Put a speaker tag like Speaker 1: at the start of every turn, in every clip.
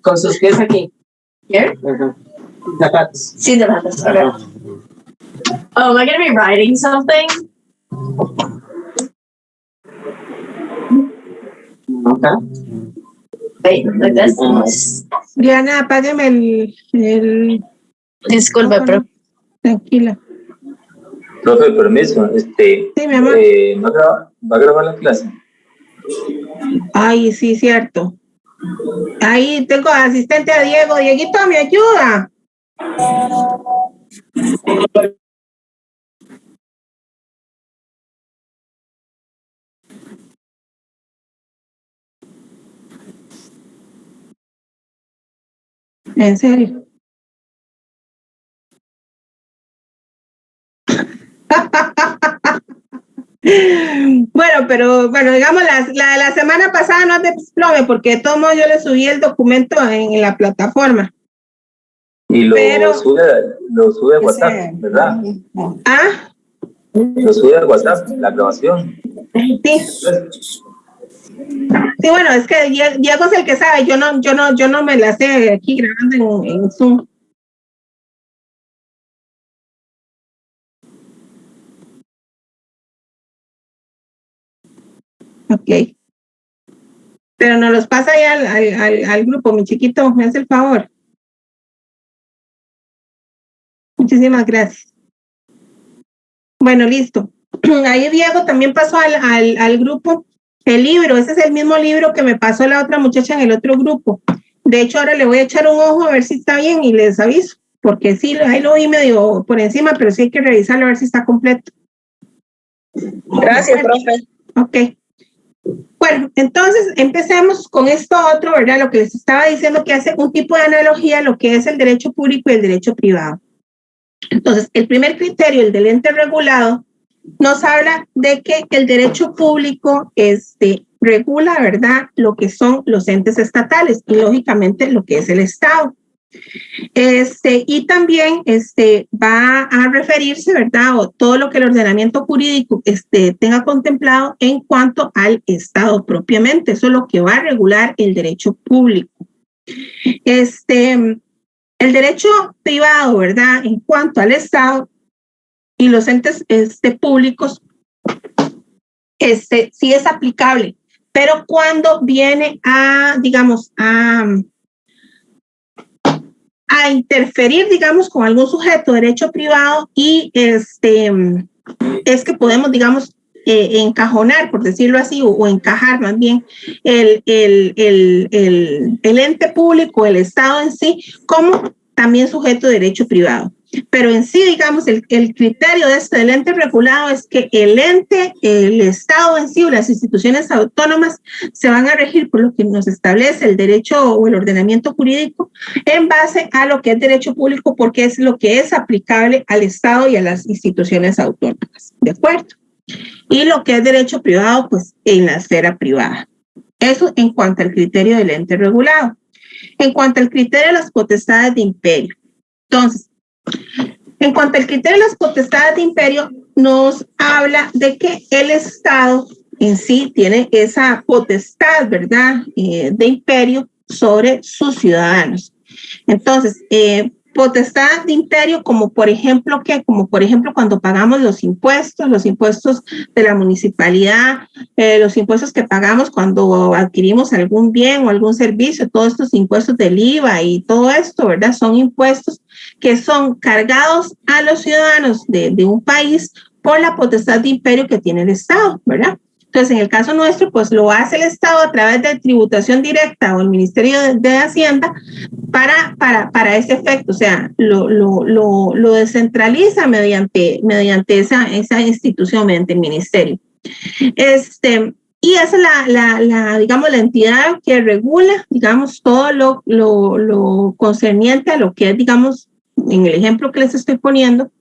Speaker 1: Con sus pies aquí.
Speaker 2: Here?
Speaker 1: Zapatos.
Speaker 2: Sí, zapatos. Okay. Oh, am I going to be writing something?
Speaker 1: Okay.
Speaker 2: Wait, like this?
Speaker 3: Diana, apágueme el...
Speaker 2: Disculpe, pero...
Speaker 3: Tranquila.
Speaker 4: Profe, permiso,
Speaker 3: Sí, mi amor.
Speaker 4: ¿va a grabar la clase?
Speaker 3: Ay, sí, cierto. Ahí tengo asistente a Diego. Dieguito, ¿me ayuda? ¿En serio? Bueno, pero bueno, digamos, la semana pasada no te desplome porque de todo modo yo le subí el documento en la plataforma.
Speaker 4: Y lo sube a WhatsApp, ¿verdad?
Speaker 3: ¿Ah?
Speaker 4: Lo sube a WhatsApp, la grabación.
Speaker 3: Sí. Sí, bueno, es que Diego es el que sabe, yo no me la sé aquí grabando en Zoom. Ok. Pero nos los pasa ahí al grupo, mi chiquito, me hace el favor. Muchísimas gracias. Bueno, listo. Ahí Diego también pasó al grupo el libro. Ese es el mismo libro que me pasó la otra muchacha en el otro grupo. De hecho, ahora le voy a echar un ojo a ver si está bien y les aviso. Porque sí, ahí lo vi medio por encima, pero sí hay que revisarlo a ver si está completo.
Speaker 2: Gracias, profe.
Speaker 3: Ok. Bueno, entonces empecemos con esto otro, ¿verdad? Lo que les estaba diciendo, que hace un tipo de analogía a lo que es el derecho público y el derecho privado. Entonces, el primer criterio, el del ente regulado, nos habla de que el derecho público regula, ¿verdad?, lo que son los entes estatales y lógicamente lo que es el Estado. Y también va a referirse, ¿verdad?, o todo lo que el ordenamiento jurídico tenga contemplado en cuanto al Estado propiamente. Eso es lo que va a regular el derecho público. El derecho privado, ¿verdad?, en cuanto al Estado y los entes públicos, sí es aplicable, pero cuando viene a, digamos, a interferir, digamos, con algún sujeto de derecho privado y es que podemos, digamos, encajonar, por decirlo así, o encajar más bien el ente público, el Estado en sí, como también sujeto de derecho privado. Pero en sí, digamos, el criterio del ente regulado es que el Estado en sí o las instituciones autónomas se van a regir por lo que nos establece el derecho o el ordenamiento jurídico en base a lo que es derecho público, porque es lo que es aplicable al Estado y a las instituciones autónomas, ¿de acuerdo? Y lo que es derecho privado, pues en la esfera privada. Eso en cuanto al criterio del ente regulado. En cuanto al criterio de las potestades de imperio. Entonces, en cuanto al criterio de las potestades de imperio, nos habla de que el Estado en sí tiene esa potestad, ¿verdad?, de imperio sobre sus ciudadanos. Entonces, potestad de imperio, como por ejemplo cuando pagamos los impuestos de la municipalidad, los impuestos que pagamos cuando adquirimos algún bien o algún servicio, todos estos impuestos del IVA y todo esto, ¿verdad?, son impuestos que son cargados a los ciudadanos de un país por la potestad de imperio que tiene el Estado, ¿verdad? Entonces, en el caso nuestro, pues lo hace el Estado a través de tributación directa o el Ministerio de Hacienda para ese efecto, o sea, lo descentraliza mediante esa institución, mediante el ministerio. Y esa es digamos, la entidad que regula, digamos, todo lo concerniente a lo que es, digamos, en el ejemplo que les estoy poniendo,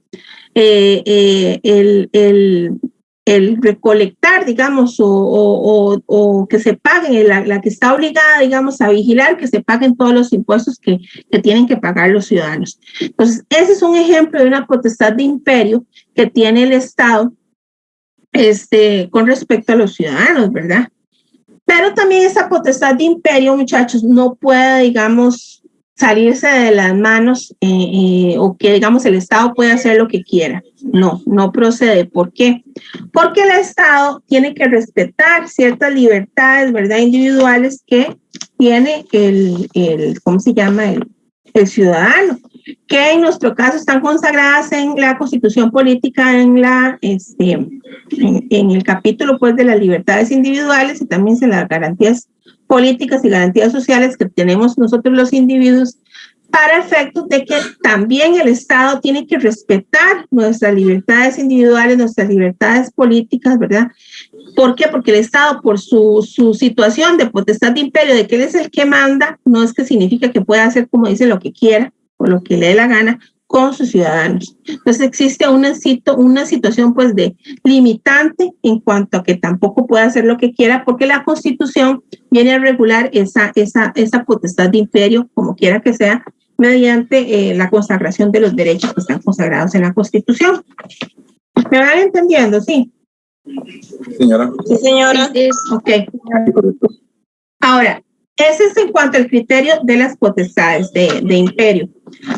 Speaker 3: el recolectar, digamos, o que se paguen, la que está obligada, digamos, a vigilar que se paguen todos los impuestos que tienen que pagar los ciudadanos. Entonces, ese es un ejemplo de una potestad de imperio que tiene el Estado con respecto a los ciudadanos, ¿verdad? Pero también esa potestad de imperio, muchachos, no puede, digamos, salirse de las manos o que, digamos, el Estado puede hacer lo que quiera. No procede. ¿Por qué? Porque el Estado tiene que respetar ciertas libertades, ¿verdad?, individuales que tiene ¿cómo se llama? El ciudadano, que en nuestro caso están consagradas en la Constitución Política, en el capítulo, pues, de las libertades individuales, y también en las garantías políticas y garantías sociales que tenemos nosotros los individuos, para efectos de que también el Estado tiene que respetar nuestras libertades individuales, nuestras libertades políticas, ¿verdad? ¿Por qué? Porque el Estado, por su situación de potestad de imperio, de que él es el que manda, no es que significa que pueda hacer, como dice, lo que quiera o lo que le dé la gana con sus ciudadanos. Entonces existe una situación, pues, de limitante en cuanto a que tampoco puede hacer lo que quiera, porque la Constitución viene a regular esa potestad de imperio, como quiera que sea, mediante la consagración de los derechos que están consagrados en la Constitución. ¿Me van entendiendo? Sí.
Speaker 5: Señora.
Speaker 3: Sí, señora. Ok. Ahora, ese es en cuanto al criterio de las potestades de imperio.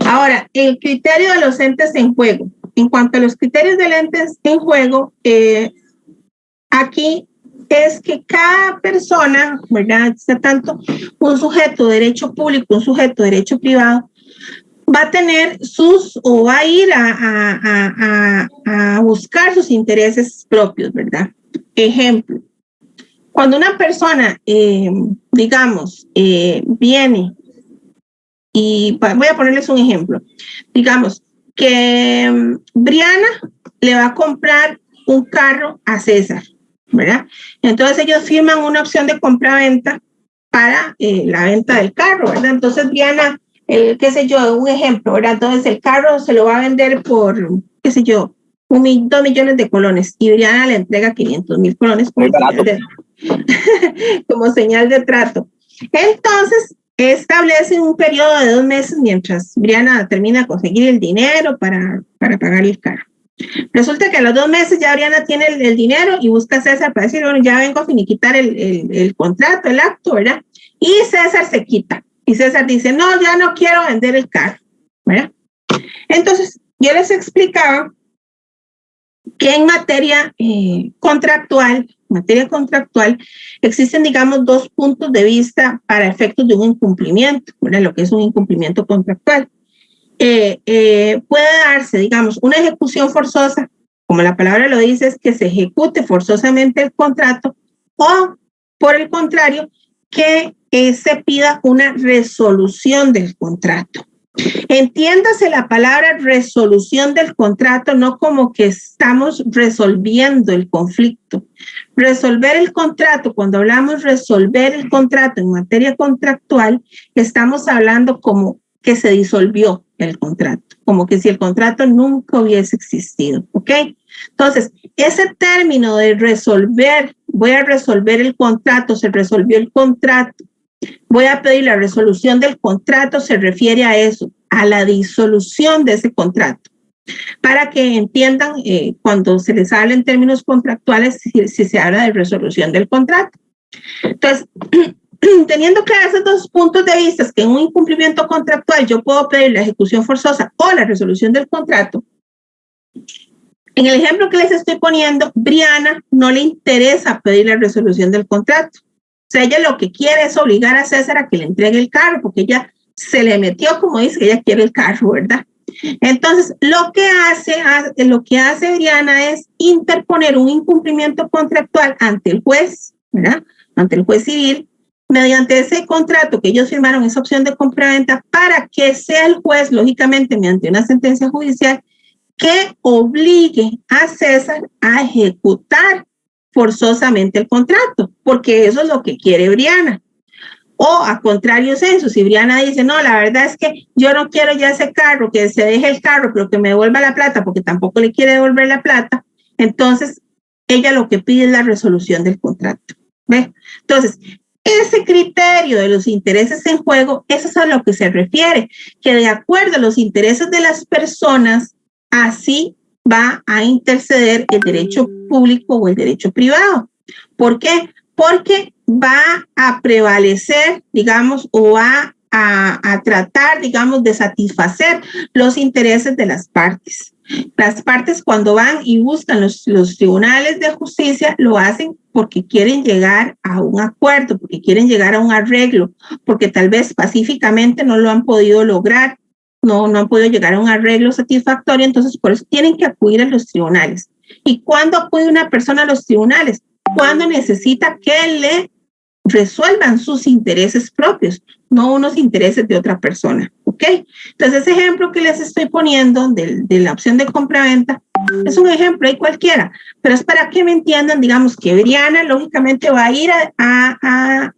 Speaker 3: Ahora, el criterio de los entes en juego. En cuanto a los criterios de los entes en juego, aquí es que cada persona, ¿verdad?, tanto un sujeto de derecho público, un sujeto de derecho privado, va a tener o va a ir a buscar sus intereses propios, ¿verdad? Ejemplo, cuando una persona, digamos, viene, y voy a ponerles un ejemplo, digamos que Briana le va a comprar un carro a César, ¿verdad? Entonces ellos firman una opción de compra-venta para la venta del carro, ¿verdad? Entonces Briana, qué sé yo, un ejemplo, ¿verdad? Entonces el carro se lo va a vender por, qué sé yo, 2 millones de colones, y Briana le entrega 500,000 colones como señal de trato. Entonces establecen un periodo de 2 meses mientras Briana termina de conseguir el dinero para pagar el carro. Resulta que a los 2 meses ya Briana tiene el dinero y busca a César para decir, bueno, ya vengo a finiquitar el contrato, el acto, ¿verdad? Y César se quita. Y César dice, no, ya no quiero vender el carro, ¿verdad? Entonces, yo les explicaba que en materia contractual, existen, digamos, 2 puntos de vista para efectos de un incumplimiento, ¿verdad? Lo que es un incumplimiento contractual. Puede darse, digamos, una ejecución forzosa, como la palabra lo dice, es que se ejecute forzosamente el contrato, o, por el contrario, que se pida una resolución del contrato. Entiéndase la palabra resolución del contrato no como que estamos resolviendo el conflicto. Resolver el contrato, cuando hablamos resolver el contrato en materia contractual, estamos hablando como que se disolvió el contrato, como que si el contrato nunca hubiese existido, ¿ok? Entonces, ese término de resolver, voy a resolver el contrato, se resolvió el contrato, voy a pedir la resolución del contrato, se refiere a eso, a la disolución de ese contrato, para que entiendan cuando se les habla en términos contractuales si se habla de resolución del contrato. Entonces, teniendo claros esos 2 puntos de vista, que en un incumplimiento contractual yo puedo pedir la ejecución forzosa o la resolución del contrato, en el ejemplo que les estoy poniendo, Briana no le interesa pedir la resolución del contrato. O sea, ella lo que quiere es obligar a César a que le entregue el carro, porque ella se le metió, como dice, que ella quiere el carro, ¿verdad? Entonces, lo que hace Briana es interponer un incumplimiento contractual ante el juez, ¿verdad? Ante el juez civil, mediante ese contrato que ellos firmaron, esa opción de compra-venta, para que sea el juez, lógicamente, mediante una sentencia judicial, que obligue a César a ejecutar forzosamente el contrato, porque eso es lo que quiere Briana. O a contrario censo, si Briana dice, no, la verdad es que yo no quiero ya ese carro, que se deje el carro, pero que me devuelva la plata, porque tampoco le quiere devolver la plata, entonces ella lo que pide es la resolución del contrato. ¿Ve? Entonces, ese criterio de los intereses en juego, eso es a lo que se refiere, que de acuerdo a los intereses de las personas, así va a interceder el derecho público o el derecho privado. ¿Por qué? porque va a prevalecer, digamos, o va a tratar, digamos, de satisfacer los intereses de las partes. Las partes cuando van y buscan los tribunales de justicia lo hacen porque quieren llegar a un acuerdo, porque quieren llegar a un arreglo, porque tal vez pacíficamente no lo han podido lograr, no han podido llegar a un arreglo satisfactorio, entonces por eso tienen que acudir a los tribunales. ¿Y cuándo acude una persona a los tribunales? Cuando necesita que le resuelvan sus intereses propios, no unos intereses de otra persona, ¿ok? Entonces, ese ejemplo que les estoy poniendo de la opción de compra-venta es un ejemplo ahí cualquiera, pero es para que me entiendan, digamos, que Briana lógicamente va a ir a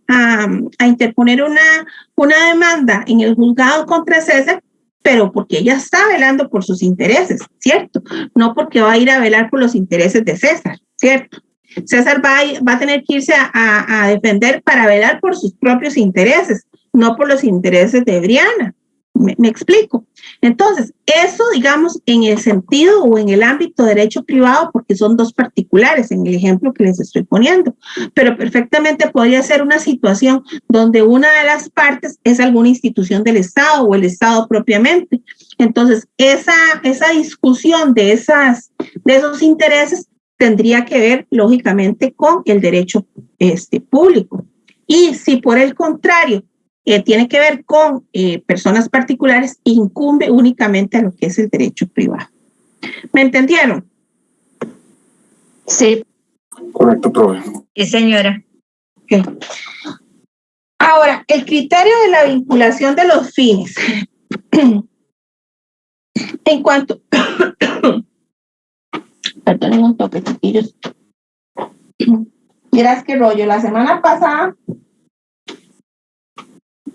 Speaker 3: interponer una demanda en el juzgado contra César, pero porque ella está velando por sus intereses, ¿cierto? No porque va a ir a velar por los intereses de César, ¿cierto? César va a tener que irse a defender para velar por sus propios intereses, no por los intereses de Briana. ¿Me explico? Entonces, eso, digamos, en el sentido o en el ámbito de derecho privado, porque son dos particulares en el ejemplo que les estoy poniendo, pero perfectamente podría ser una situación donde una de las partes es alguna institución del Estado o el Estado propiamente. Entonces, esa discusión de esos intereses tendría que ver, lógicamente, con el derecho público. Y si por el contrario tiene que ver con personas particulares, incumbe únicamente a lo que es el derecho privado. ¿Me entendieron?
Speaker 2: Sí.
Speaker 5: Correcto, profe.
Speaker 2: Sí, señora.
Speaker 3: Okay. Ahora, el criterio de la vinculación de los fines. En cuanto... Perdón, un toque, chiquillos. Verás qué rollo. La semana pasada,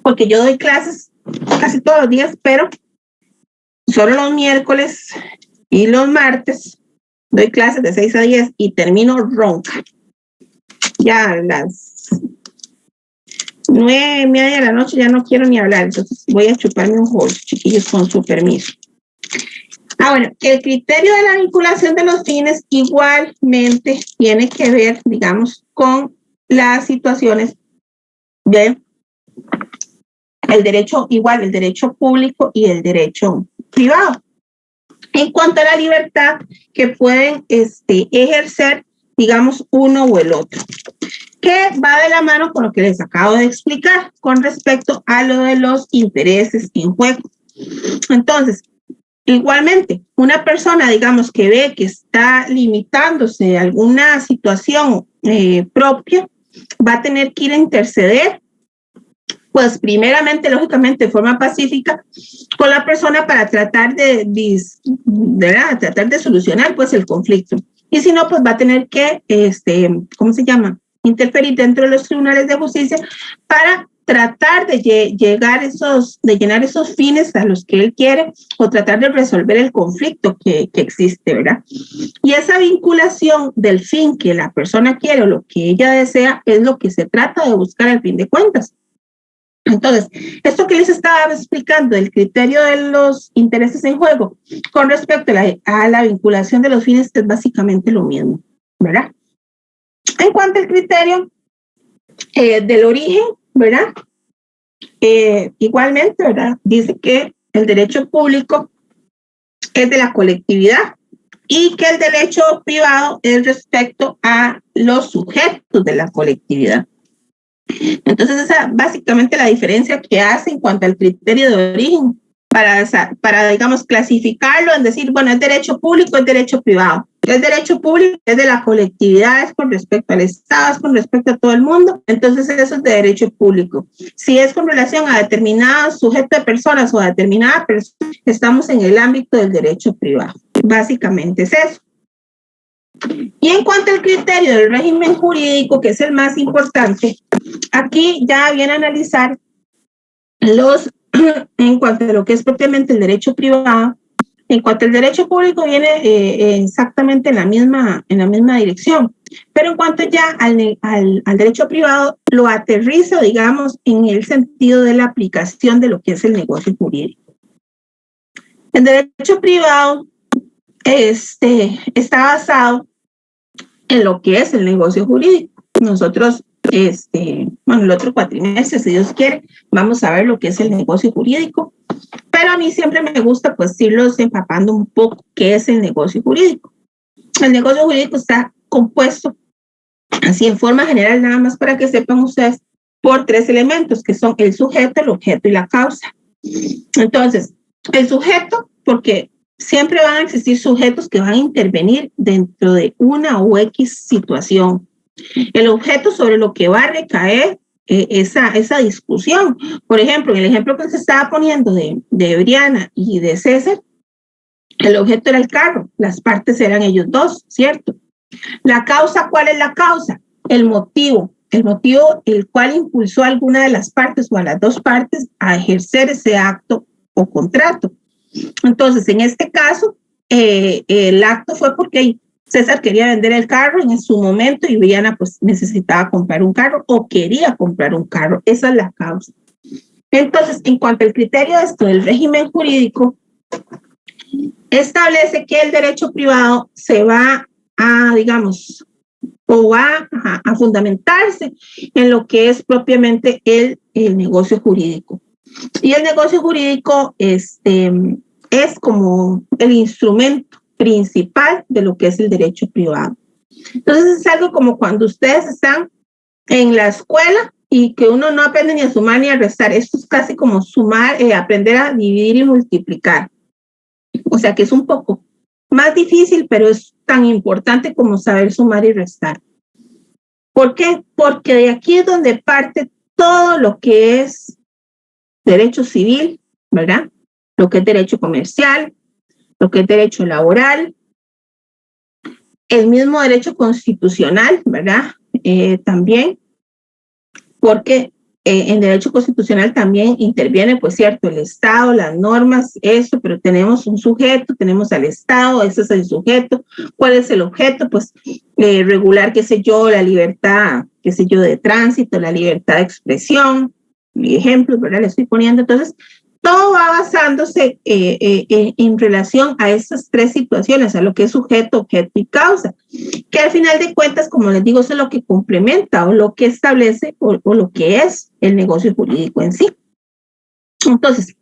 Speaker 3: porque yo doy clases casi todos los días, pero solo los miércoles y los martes doy clases de 6 a 10 y termino ronca. Ya a las 9:30 de la noche ya no quiero ni hablar, entonces voy a chuparme un jugo, chiquillos, con su permiso. Bueno, el criterio de la vinculación de los fines igualmente tiene que ver, digamos, con las situaciones de el derecho público y el derecho privado. En cuanto a la libertad que pueden ejercer, digamos, uno o el otro, que va de la mano con lo que les acabo de explicar con respecto a lo de los intereses en juego. Entonces, igualmente, una persona, digamos, que ve que está limitándose a alguna situación propia, va a tener que ir a interceder, pues primeramente, lógicamente, de forma pacífica, con la persona para tratar de solucionar, pues, el conflicto. Y si no, pues va a tener que, interferir dentro de los tribunales de justicia para tratar de llenar esos fines a los que él quiere o tratar de resolver el conflicto que existe, ¿verdad? Y esa vinculación del fin que la persona quiere o lo que ella desea es lo que se trata de buscar al fin de cuentas. Entonces, esto que les estaba explicando, el criterio de los intereses en juego con respecto a la vinculación de los fines es básicamente lo mismo, ¿verdad? En cuanto al criterio del origen, ¿verdad? Igualmente, ¿verdad? Dice que el derecho público es de la colectividad y que el derecho privado es respecto a los sujetos de la colectividad. Entonces, esa básicamente la diferencia que hace en cuanto al criterio de origen para digamos, clasificarlo en decir, bueno, es derecho público, es derecho privado. El derecho público es de la colectividad, es con respecto al Estado, es con respecto a todo el mundo, entonces eso es de derecho público. Si es con relación a determinado sujeto de personas o a determinada persona, estamos en el ámbito del derecho privado. Básicamente es eso. Y en cuanto al criterio del régimen jurídico, que es el más importante, aquí ya viene a analizar en cuanto a lo que es propiamente el derecho privado. En cuanto al derecho público viene exactamente en la misma dirección, pero en cuanto ya al derecho privado, lo aterriza, digamos, en el sentido de la aplicación de lo que es el negocio jurídico. El derecho privado está basado en lo que es el negocio jurídico. Nosotros el otro cuatrimestre, si Dios quiere, vamos a ver lo que es el negocio jurídico. Pero a mí siempre me gusta pues irlos empapando un poco qué es el negocio jurídico. El negocio jurídico está compuesto, así en forma general, nada más para que sepan ustedes, por 3 elementos, que son el sujeto, el objeto y la causa. Entonces, el sujeto, porque siempre van a existir sujetos que van a intervenir dentro de una o X situación. El objeto sobre lo que va a recaer esa discusión. Por ejemplo, en el ejemplo que se estaba poniendo de Briana y de César, el objeto era el carro, las partes eran ellos dos, ¿cierto? La causa, ¿cuál es la causa? El motivo el cual impulsó a alguna de las partes o a las dos partes a ejercer ese acto o contrato. Entonces, en este caso, el acto fue porque César quería vender el carro en su momento y Briana pues necesitaba comprar un carro o quería comprar un carro. Esa es la causa. Entonces, en cuanto al criterio de esto del régimen jurídico, establece que el derecho privado se va a, digamos, o va a fundamentarse en lo que es propiamente el negocio jurídico. Y el negocio jurídico es como el instrumento principal de lo que es el derecho privado. Entonces es algo como cuando ustedes están en la escuela y que uno no aprende ni a sumar ni a restar. Esto es casi como sumar, aprender a dividir y multiplicar. O sea que es un poco más difícil, pero es tan importante como saber sumar y restar. ¿Por qué? Porque de aquí es donde parte todo lo que es derecho civil, ¿verdad? Lo que es derecho comercial, lo que es derecho laboral, el mismo derecho constitucional, ¿verdad? También, porque en derecho constitucional también interviene, pues cierto, el Estado, las normas, eso, pero tenemos un sujeto, tenemos al Estado, ese es el sujeto. ¿Cuál es el objeto? Pues regular, qué sé yo, la libertad, qué sé yo, de tránsito, la libertad de expresión, ejemplos, ¿verdad? Le estoy poniendo. Entonces, todo va basándose en relación a estas 3 situaciones, a lo que es sujeto, objeto y causa, que al final de cuentas, como les digo, eso es lo que complementa o lo que establece o lo que es el negocio jurídico en sí. Entonces,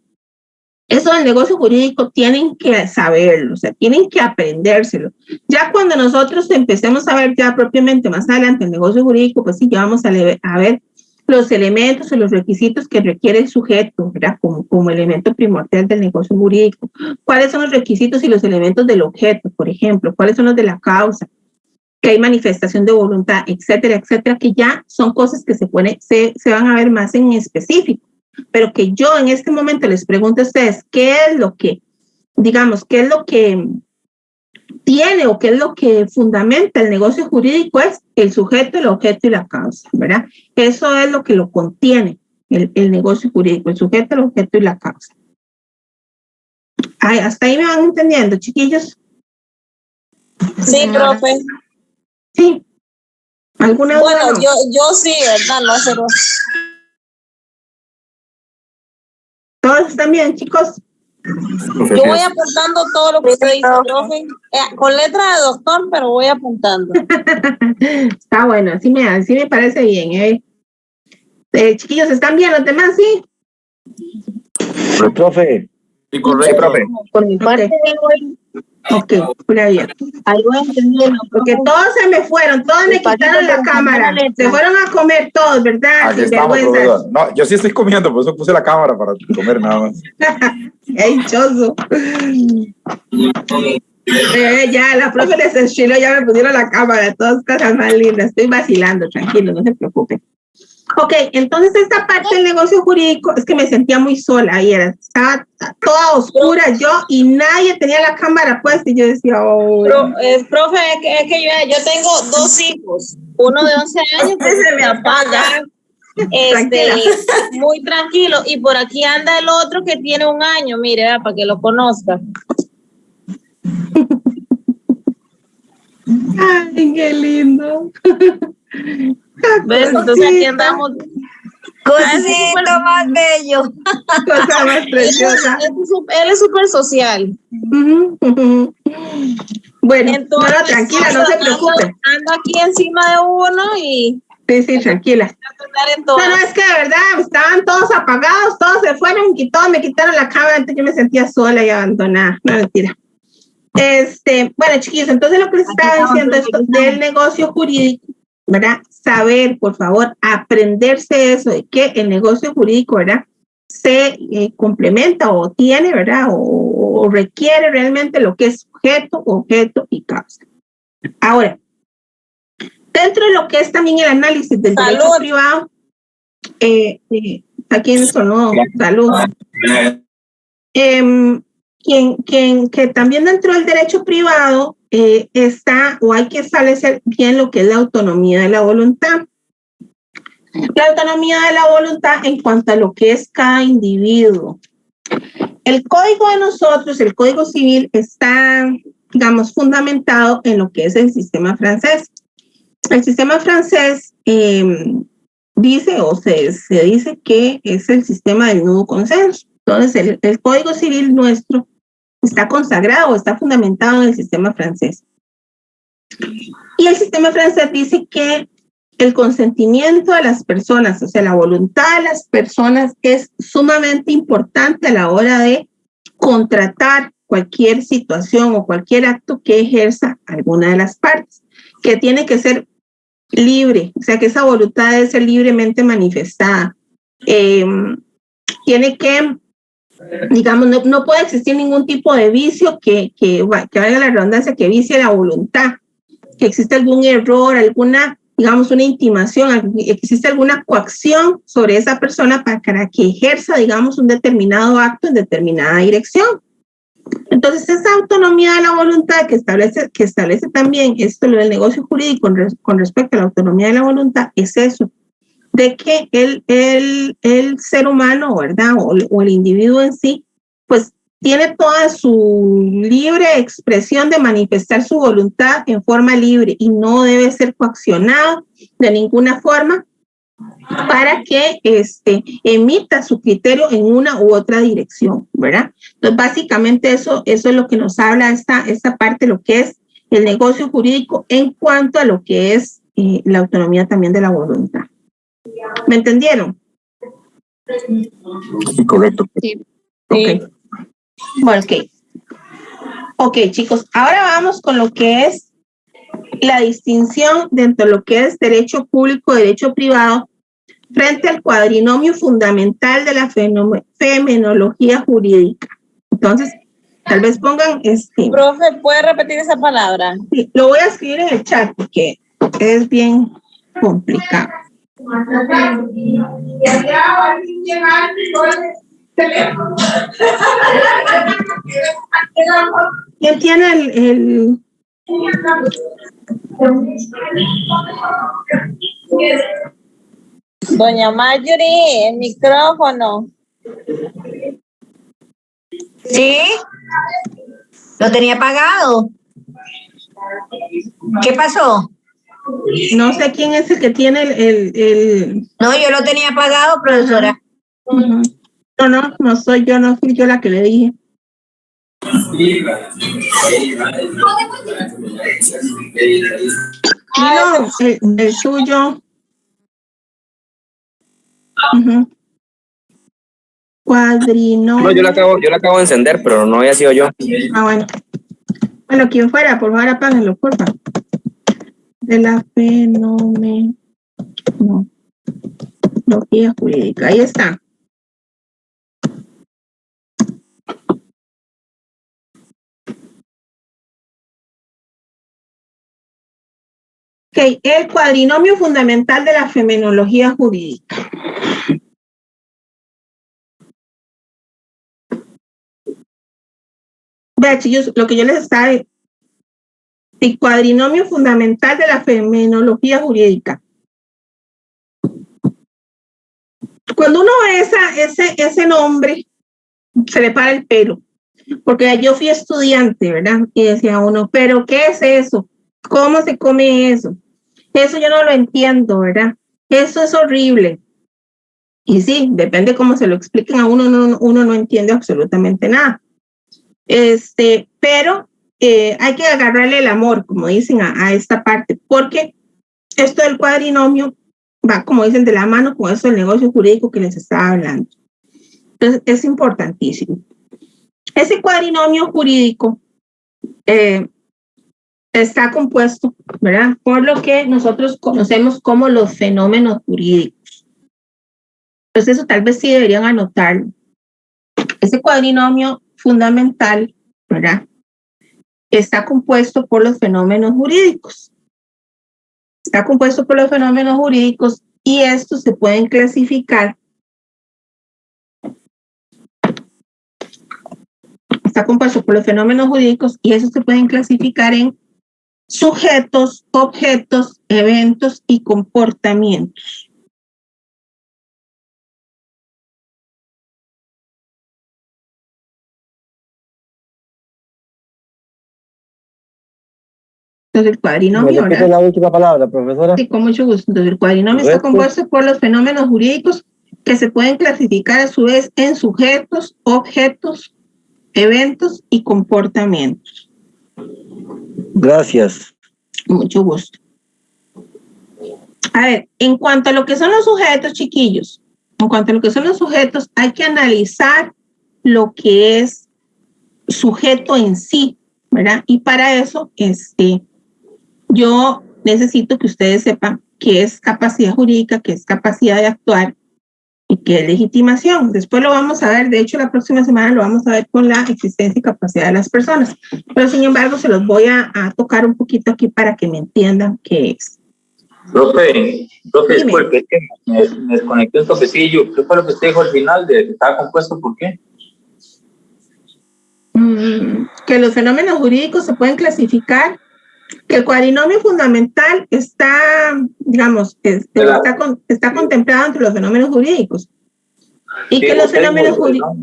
Speaker 3: eso del negocio jurídico tienen que saberlo, o sea, tienen que aprendérselo. Ya cuando nosotros empecemos a ver ya propiamente más adelante el negocio jurídico, pues sí, ya vamos a ver los elementos o los requisitos que requiere el sujeto, ¿verdad? Como elemento primordial del negocio jurídico. ¿Cuáles son los requisitos y los elementos del objeto, por ejemplo? ¿Cuáles son los de la causa? Que hay manifestación de voluntad, etcétera, etcétera, que ya son cosas que se van a ver más en específico. Pero que yo en este momento les pregunto a ustedes, ¿qué es lo que, digamos, qué es lo que tiene o qué es lo que fundamenta el negocio jurídico? Es el sujeto, el objeto y la causa, ¿verdad? Eso es lo que lo contiene el negocio jurídico, el sujeto, el objeto y la causa. Ay, hasta ahí me van entendiendo, chiquillos.
Speaker 6: Sí, profe.
Speaker 3: Sí. ¿Alguna duda?
Speaker 6: Bueno, yo sí, ¿verdad? No, pero...
Speaker 3: ¿Todos están bien, chicos?
Speaker 6: Yo voy apuntando todo lo que usted dice, profe, con letra de doctor, pero voy apuntando.
Speaker 3: Está bueno, así me parece bien. Chiquillos, ¿están bien los demás? Sí.
Speaker 5: El profe.
Speaker 1: Sí, correcto.
Speaker 5: Sí, profe.
Speaker 2: Por mi parte,
Speaker 3: Ok, pura bien.
Speaker 2: ahí voy entendiendo.
Speaker 3: Porque todos se me fueron, todos me quitaron la cámara. Se fueron a comer todos, ¿verdad?
Speaker 5: Aquí
Speaker 3: Sin
Speaker 5: estamos,
Speaker 3: vergüenza.
Speaker 5: profe. No, yo sí estoy comiendo, por eso puse la cámara para comer nada más.
Speaker 3: Qué dichoso. Ya, la profe les enchiló, ya me pusieron la cámara, todas cosas más lindas. Estoy vacilando, tranquilo, no se preocupen. Ok, entonces esta parte del negocio jurídico es que me sentía muy sola ayer, estaba toda oscura yo y nadie tenía la cámara puesta y yo decía, oh.
Speaker 6: Profe, es que yo tengo 2 hijos, uno de 11 años que se me apaga, muy tranquilo, y por aquí anda el otro que tiene 1 año, mire, para que lo conozca.
Speaker 3: Ay, qué lindo.
Speaker 6: ¿Ves? Entonces aquí andamos.
Speaker 2: Cosito más bello.
Speaker 3: Cosa más preciosa.
Speaker 6: Él es súper social.
Speaker 3: Bueno,
Speaker 6: entonces,
Speaker 3: no, tranquila, no se preocupe.
Speaker 6: Ando aquí encima de uno y
Speaker 3: Sí, tranquila. No, es que de verdad estaban todos apagados, todos se fueron y todos me quitaron la cámara, entonces yo me sentía sola y abandonada. No, mentira. Bueno, chiquillos, entonces lo que les estaba diciendo esto del negocio jurídico, ¿verdad? Saber, por favor, aprenderse eso de que el negocio jurídico, ¿verdad? Se complementa o tiene, ¿verdad? O requiere realmente lo que es objeto y causa. Ahora, dentro de lo que es también el análisis del derecho privado, aquí en sonó salud. Que también dentro del derecho privado está o hay que establecer bien lo que es la autonomía de la voluntad. La autonomía de la voluntad en cuanto a lo que es cada individuo. El código de nosotros, el código civil, está, digamos, fundamentado en lo que es el sistema francés. El sistema francés dice o se dice que es el sistema del nudo consenso. Entonces, el código civil nuestro está consagrado, está fundamentado en el sistema francés. Y el sistema francés dice que el consentimiento de las personas, o sea, la voluntad de las personas es sumamente importante a la hora de contratar cualquier situación o cualquier acto que ejerza alguna de las partes, que tiene que ser libre, o sea, que esa voluntad debe ser libremente manifestada. Tiene que, digamos, no puede existir ningún tipo de vicio que valga la redundancia, que vicie la voluntad, que existe algún error, alguna, digamos, una intimación, existe alguna coacción sobre esa persona para que ejerza, digamos, un determinado acto en determinada dirección. Entonces, esa autonomía de la voluntad que establece también esto, lo del negocio jurídico con respecto a la autonomía de la voluntad, es eso, de que el ser humano, ¿verdad? O el individuo en sí, pues tiene toda su libre expresión de manifestar su voluntad en forma libre y no debe ser coaccionado de ninguna forma para que emita su criterio en una u otra dirección, ¿verdad? Entonces, básicamente eso es lo que nos habla esta parte, lo que es el negocio jurídico en cuanto a lo que es la autonomía también de la voluntad. ¿Me entendieron?
Speaker 5: Sí, correcto.
Speaker 6: Sí.
Speaker 3: Ok. Bueno, ok, chicos, ahora vamos con lo que es la distinción dentro de lo que es derecho público, derecho privado, frente al cuadrinomio fundamental de la fenomenología jurídica. Entonces, tal vez pongan
Speaker 6: Profe, ¿puede repetir esa palabra?
Speaker 3: Sí, lo voy a escribir en el chat porque es bien complicado. ¿Quién tiene el...
Speaker 6: Doña Marjorie, el micrófono.
Speaker 7: Sí, lo tenía apagado. ¿Qué pasó?
Speaker 3: No sé quién es el que tiene el...
Speaker 7: No, yo lo tenía apagado, profesora.
Speaker 3: Uh-huh. No soy yo, no fui yo la que le dije. No, el suyo. Uh-huh. Cuadrinomio.
Speaker 8: No, yo la acabo de encender, pero no había sido yo.
Speaker 3: Ah, bueno. Bueno, quien fuera, por favor, apáguenlo, por favor. De la fenomenología jurídica. Ahí está. Ok, el cuadrinomio fundamental de la fenomenología jurídica. Vean, chicos, lo que yo les estaba diciendo. El cuadrinomio fundamental de la fenomenología jurídica. Cuando uno ve ese nombre, se le para el pelo, porque yo fui estudiante, ¿verdad? Y decía uno, ¿pero qué es eso? ¿Cómo se come eso? Eso yo no lo entiendo, ¿verdad? Eso es horrible. Y sí, depende cómo se lo expliquen a uno, uno no entiende absolutamente nada. Pero hay que agarrarle el amor, como dicen, a esta parte, porque esto del cuadrinomio va, como dicen, de la mano con eso del negocio jurídico que les estaba hablando. Entonces, es importantísimo. Ese cuadrinomio jurídico está compuesto, ¿verdad?, por lo que nosotros conocemos como los fenómenos jurídicos. Entonces, eso tal vez sí deberían anotarlo. Ese cuadrinomio fundamental, ¿verdad?, está compuesto por los fenómenos jurídicos. Está compuesto por los fenómenos jurídicos y estos se pueden clasificar. Está compuesto por los fenómenos jurídicos y esos se pueden clasificar en sujetos, objetos, eventos y comportamientos. Entonces el cuadrinomio,
Speaker 9: ¿Me repite la última palabra, profesora?
Speaker 3: Sí, con mucho gusto. Entonces el cuadrinomio está compuesto por los fenómenos jurídicos que se pueden clasificar a su vez en sujetos, objetos, eventos y comportamientos.
Speaker 9: Gracias.
Speaker 3: Con mucho gusto. A ver, en cuanto a lo que son los sujetos, chiquillos, en cuanto a lo que son los sujetos, hay que analizar lo que es sujeto en sí, ¿verdad? Y para eso, yo necesito que ustedes sepan qué es capacidad jurídica, qué es capacidad de actuar y qué es legitimación. Después lo vamos a ver, de hecho la próxima semana lo vamos a ver con la existencia y capacidad de las personas, pero sin embargo se los voy a tocar un poquito aquí para que me entiendan qué es.
Speaker 4: Profe, disculpe, es que me desconecté un toquecillo. ¿Qué fue lo que usted dijo al final de que estaba compuesto por qué?
Speaker 3: Que los fenómenos jurídicos se pueden clasificar, que el cuadrinomio fundamental está, digamos, está contemplado entre los fenómenos jurídicos. Y sí, que los fenómenos jurídicos...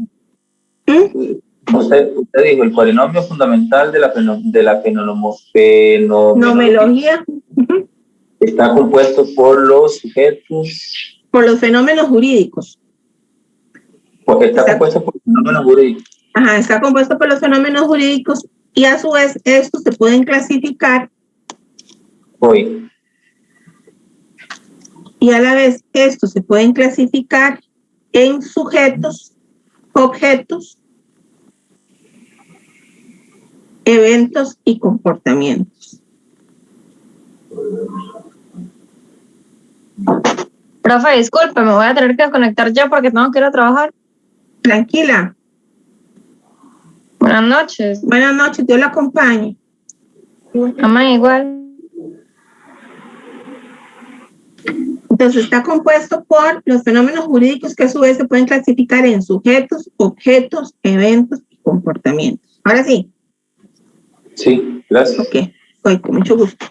Speaker 4: Usted dijo el cuadrinomio fundamental de la
Speaker 3: fenomenología.
Speaker 4: Está compuesto por los sujetos.
Speaker 3: Por los fenómenos jurídicos.
Speaker 4: Porque está compuesto por los fenómenos jurídicos.
Speaker 3: Ajá, está compuesto por los fenómenos jurídicos y a su vez estos se pueden clasificar.
Speaker 4: Hoy.
Speaker 3: Y a la vez estos se pueden clasificar en sujetos, objetos, eventos y comportamientos.
Speaker 2: Profe, disculpe, me voy a tener que desconectar ya porque tengo que ir a trabajar.
Speaker 3: Tranquila.
Speaker 2: Buenas noches.
Speaker 3: Buenas noches, Dios la acompañe.
Speaker 2: Amén, igual.
Speaker 3: Entonces está compuesto por los fenómenos jurídicos que a su vez se pueden clasificar en sujetos, objetos, eventos y comportamientos. Ahora sí.
Speaker 4: Sí, gracias.
Speaker 3: Ok, con mucho gusto.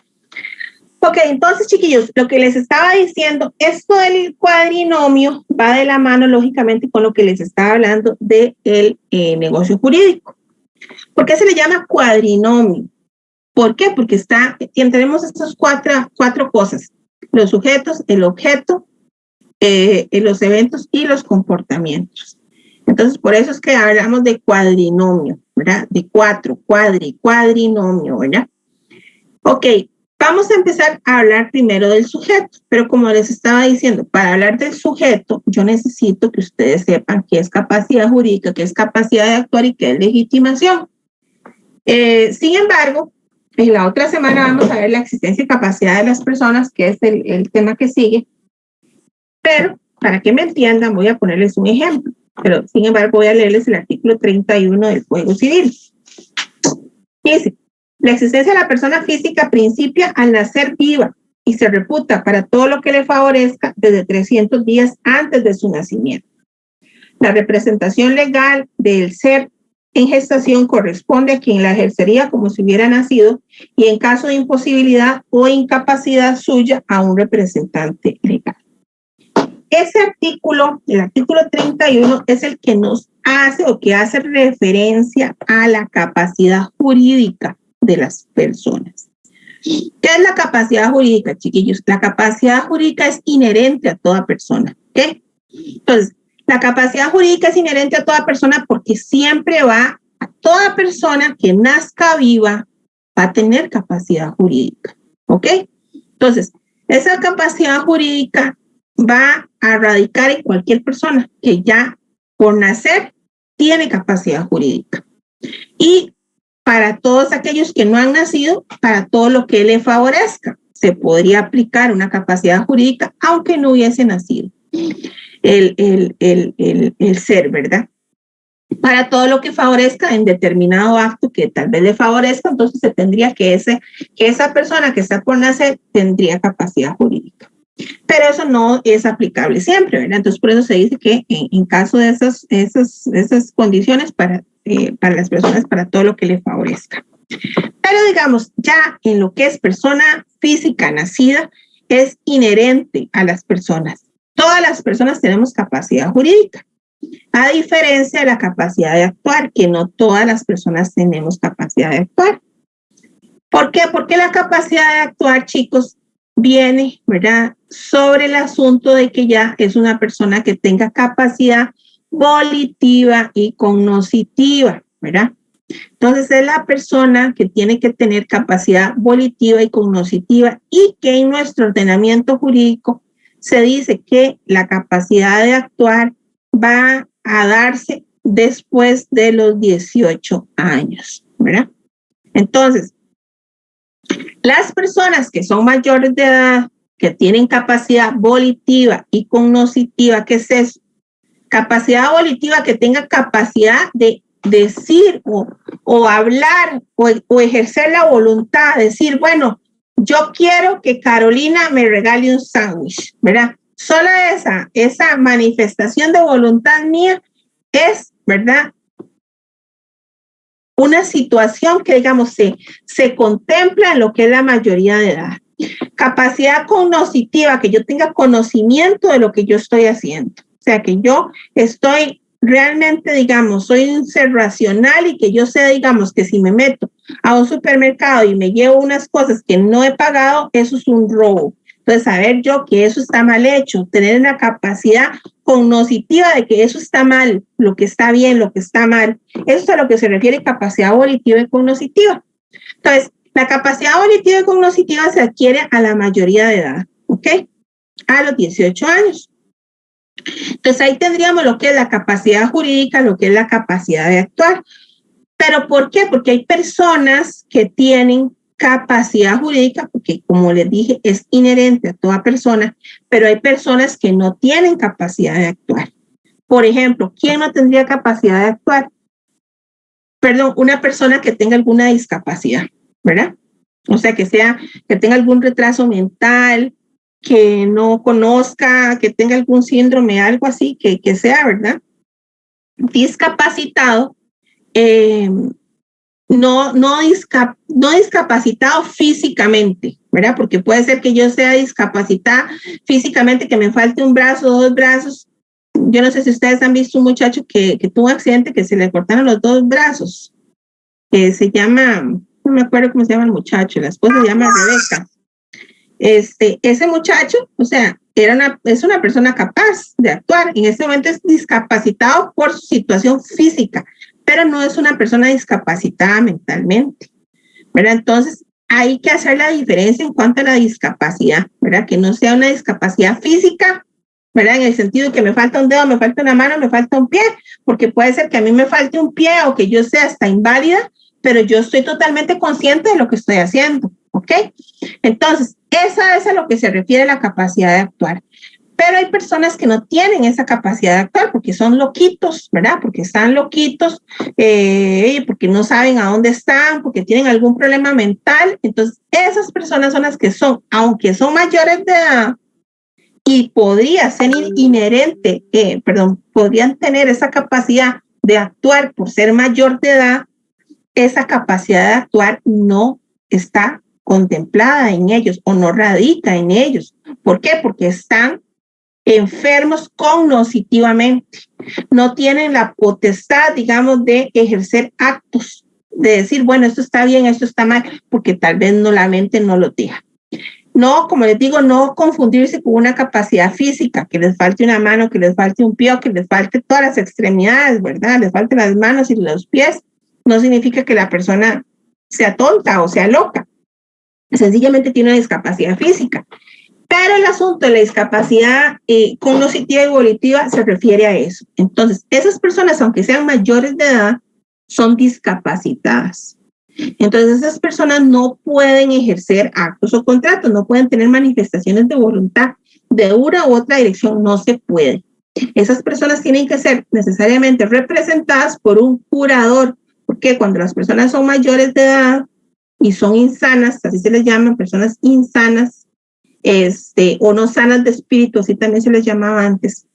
Speaker 3: Ok, entonces, chiquillos, lo que les estaba diciendo, esto del cuadrinomio va de la mano, lógicamente, con lo que les estaba hablando del negocio jurídico. ¿Por qué se le llama cuadrinomio? ¿Por qué? Porque tenemos estas cuatro cosas: los sujetos, el objeto, los eventos y los comportamientos. Entonces, por eso es que hablamos de cuadrinomio, ¿verdad? De cuadrinomio, ¿verdad? Ok. Vamos a empezar a hablar primero del sujeto, pero como les estaba diciendo, para hablar del sujeto, yo necesito que ustedes sepan qué es capacidad jurídica, qué es capacidad de actuar y qué es legitimación. Sin embargo, en la otra semana vamos a ver la existencia y capacidad de las personas, que es el tema que sigue. Pero, para que me entiendan, voy a ponerles un ejemplo. Pero, sin embargo, voy a leerles el artículo 31 del Código Civil. Dice: la existencia de la persona física principia al nacer viva y se reputa para todo lo que le favorezca desde 300 días antes de su nacimiento. La representación legal del ser en gestación corresponde a quien la ejercería como si hubiera nacido y en caso de imposibilidad o incapacidad suya a un representante legal. Ese artículo, el artículo 31, es el que nos hace o que hace referencia a la capacidad jurídica de las personas. ¿Qué es la capacidad jurídica, chiquillos? La capacidad jurídica es inherente a toda persona. ¿Ok? Entonces, la capacidad jurídica es inherente a toda persona porque siempre va a toda persona que nazca viva va a tener capacidad jurídica. ¿Ok? Entonces, esa capacidad jurídica va a radicar en cualquier persona que ya por nacer tiene capacidad jurídica. Y para todos aquellos que no han nacido, para todo lo que le favorezca, se podría aplicar una capacidad jurídica aunque no hubiese nacido el ser, ¿verdad? Para todo lo que favorezca en determinado acto que tal vez le favorezca, entonces se tendría que esa persona que está por nacer tendría capacidad jurídica. Pero eso no es aplicable siempre, ¿verdad? Entonces por eso se dice que en caso de esas condiciones para las personas, para todo lo que le favorezca. Pero digamos, ya en lo que es persona física nacida, es inherente a las personas. Todas las personas tenemos capacidad jurídica, a diferencia de la capacidad de actuar, que no todas las personas tenemos capacidad de actuar. ¿Por qué? Porque la capacidad de actuar, chicos, viene, ¿verdad?, sobre el asunto de que ya es una persona que tenga capacidad volitiva y cognoscitiva, ¿verdad? Entonces es la persona que tiene que tener capacidad volitiva y cognoscitiva, y que en nuestro ordenamiento jurídico se dice que la capacidad de actuar va a darse después de los 18 años, ¿verdad? Entonces, las personas que son mayores de edad, que tienen capacidad volitiva y cognoscitiva, ¿qué es eso? Capacidad volitiva, que tenga capacidad de decir o hablar o ejercer la voluntad, decir, bueno, yo quiero que Carolina me regale un sándwich, ¿verdad? Solo esa manifestación de voluntad mía es, ¿verdad?, una situación que, digamos, se contempla en lo que es la mayoría de edad. Capacidad cognoscitiva, que yo tenga conocimiento de lo que yo estoy haciendo. O sea, que yo estoy realmente, digamos, soy un ser racional, y que yo sé, digamos, que si me meto a un supermercado y me llevo unas cosas que no he pagado, eso es un robo. Entonces, saber yo que eso está mal hecho, tener una capacidad cognoscitiva de que eso está mal, lo que está bien, lo que está mal, eso es a lo que se refiere capacidad volitiva y cognoscitiva. Entonces, la capacidad volitiva y cognoscitiva se adquiere a la mayoría de edad, ¿ok? A los 18 años. Entonces, ahí tendríamos lo que es la capacidad jurídica, lo que es la capacidad de actuar. ¿Pero por qué? Porque hay personas que tienen capacidad jurídica, porque como les dije, es inherente a toda persona, pero hay personas que no tienen capacidad de actuar. Por ejemplo, ¿quién no tendría capacidad de actuar? Perdón, una persona que tenga alguna discapacidad, ¿verdad? O sea, que tenga algún retraso mental, que no conozca, que tenga algún síndrome, algo así, que sea, ¿verdad?, discapacitado, no discapacitado físicamente, ¿verdad? Porque puede ser que yo sea discapacitada físicamente, que me falte un brazo, 2 brazos. Yo no sé si ustedes han visto un muchacho que tuvo un accidente, que se le cortaron los 2 brazos, que se llama, no me acuerdo cómo se llama el muchacho, la esposa se llama Rebeca. Ese muchacho, o sea, es una persona capaz de actuar. En este momento es discapacitado por su situación física, pero no es una persona discapacitada mentalmente, ¿verdad? Entonces, hay que hacer la diferencia en cuanto a la discapacidad, ¿verdad? Que no sea una discapacidad física, ¿verdad? En el sentido de que me falta un dedo, me falta una mano, me falta un pie, porque puede ser que a mí me falte un pie o que yo sea hasta inválida, pero yo estoy totalmente consciente de lo que estoy haciendo, ¿ok? Entonces, esa es a lo que se refiere la capacidad de actuar. Pero hay personas que no tienen esa capacidad de actuar porque son loquitos, ¿verdad? Porque están loquitos, porque no saben a dónde están, porque tienen algún problema mental. Entonces, esas personas son las que son, aunque son mayores de edad, y podría ser inherente, podrían tener esa capacidad de actuar por ser mayor de edad, esa capacidad de actuar no está contemplada en ellos o no radica en ellos. ¿Por qué? Porque están enfermos cognoscitivamente, no tienen la potestad, digamos, de ejercer actos, de decir, bueno, esto está bien, esto está mal, porque tal vez la mente no lo deja. No, como les digo, no confundirse con una capacidad física, que les falte una mano, que les falte un pie, que les falte todas las extremidades, ¿verdad? Les falten las manos y los pies. No significa que la persona sea tonta o sea loca. Sencillamente tiene una discapacidad física. Pero el asunto de la discapacidad cognitiva y volitiva se refiere a eso. Entonces, esas personas, aunque sean mayores de edad, son discapacitadas. Entonces, esas personas no pueden ejercer actos o contratos, no pueden tener manifestaciones de voluntad de una u otra dirección, no se puede. Esas personas tienen que ser necesariamente representadas por un curador, porque cuando las personas son mayores de edad y son insanas, así se les llaman, personas insanas, o no sanas de espíritu, así también se les llamaba antes.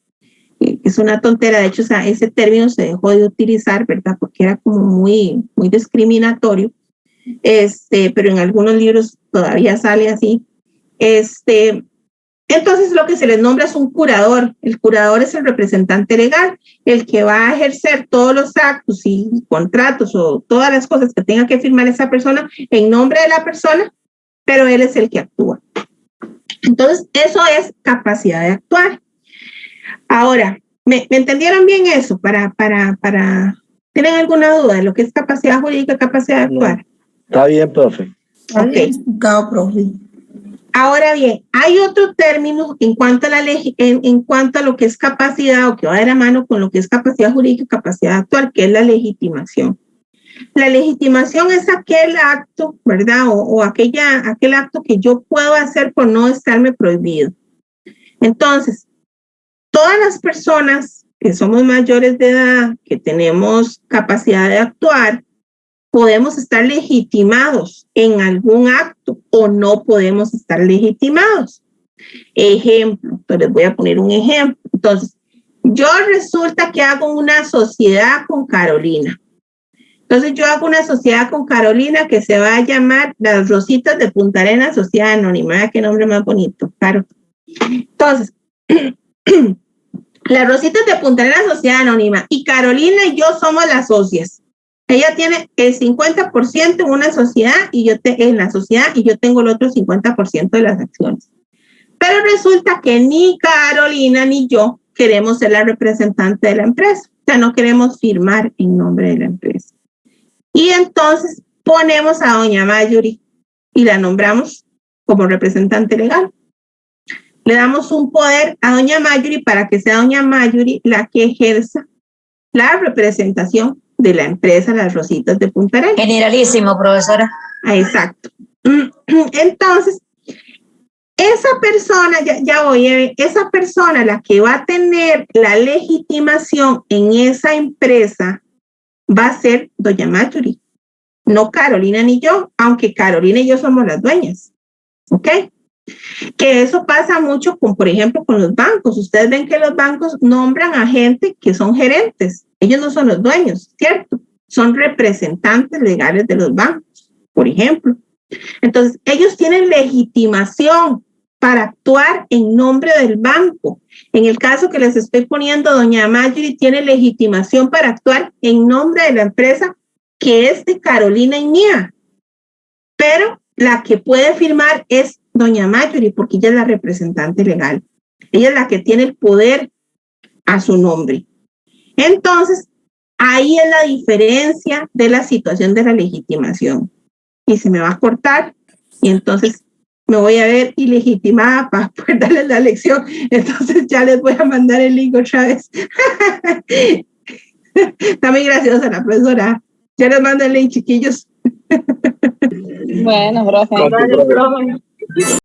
Speaker 3: Es una tontera, de hecho, o sea, ese término se dejó de utilizar, ¿verdad? Porque era como muy discriminatorio, pero en algunos libros todavía sale así. Entonces lo que se les nombra es un curador. El curador es el representante legal, el que va a ejercer todos los actos y contratos o todas las cosas que tenga que firmar esa persona en nombre de la persona, pero él es el que actúa. Entonces, eso es capacidad de actuar. Ahora, ¿me entendieron bien eso? ¿Tienen alguna duda de lo que es capacidad jurídica, capacidad de actuar?
Speaker 9: Está bien, profe.
Speaker 3: Ok. Ahora bien, hay otro término en cuanto a en cuanto a lo que es capacidad, o que va de la mano con lo que es capacidad jurídica y capacidad de actuar, que es la legitimación. La legitimación es aquel acto, ¿verdad? O aquel acto que yo puedo hacer por no estarme prohibido. Entonces, todas las personas que somos mayores de edad, que tenemos capacidad de actuar, podemos estar legitimados en algún acto o no podemos estar legitimados. Ejemplo, les voy a poner un ejemplo. Entonces, yo resulta que hago una sociedad con Carolina. Entonces, yo hago una sociedad con Carolina que se va a llamar Las Rositas de Punta Arenas Sociedad Anónima. Qué nombre más bonito, Caro. Entonces, Las Rositas de Punta Arenas Sociedad Anónima, y Carolina y yo somos las socias. Ella tiene el 50% en una sociedad en la sociedad, y yo tengo el otro 50% de las acciones. Pero resulta que ni Carolina ni yo queremos ser la representante de la empresa. O sea, no queremos firmar en nombre de la empresa. Y entonces ponemos a doña Marjorie y la nombramos como representante legal. Le damos un poder a doña Marjorie para que sea doña Marjorie la que ejerza la representación de la empresa Las Rositas de Punta Arenas.
Speaker 7: Generalísimo, profesora.
Speaker 3: Exacto. Entonces, esa persona, esa persona, la que va a tener la legitimación en esa empresa, va a ser doña Marjorie, no Carolina ni yo, aunque Carolina y yo somos las dueñas. ¿Ok? Que eso pasa mucho por ejemplo, con los bancos. Ustedes ven que los bancos nombran a gente que son gerentes. Ellos no son los dueños, ¿cierto? Son representantes legales de los bancos, por ejemplo. Entonces, ellos tienen legitimación para actuar en nombre del banco. En el caso que les estoy poniendo, doña Marjorie tiene legitimación para actuar en nombre de la empresa que es de Carolina y mía. Pero la que puede firmar es doña Marjorie, porque ella es la representante legal. Ella es la que tiene el poder a su nombre. Entonces, ahí es la diferencia de la situación de la legitimación. Y se me va a cortar, y entonces me voy a ver ilegitimada para poder darles la lección. Entonces ya les voy a mandar el link otra vez. Está muy graciosa la profesora. Ya les mando el link, chiquillos.
Speaker 6: Bueno, profe.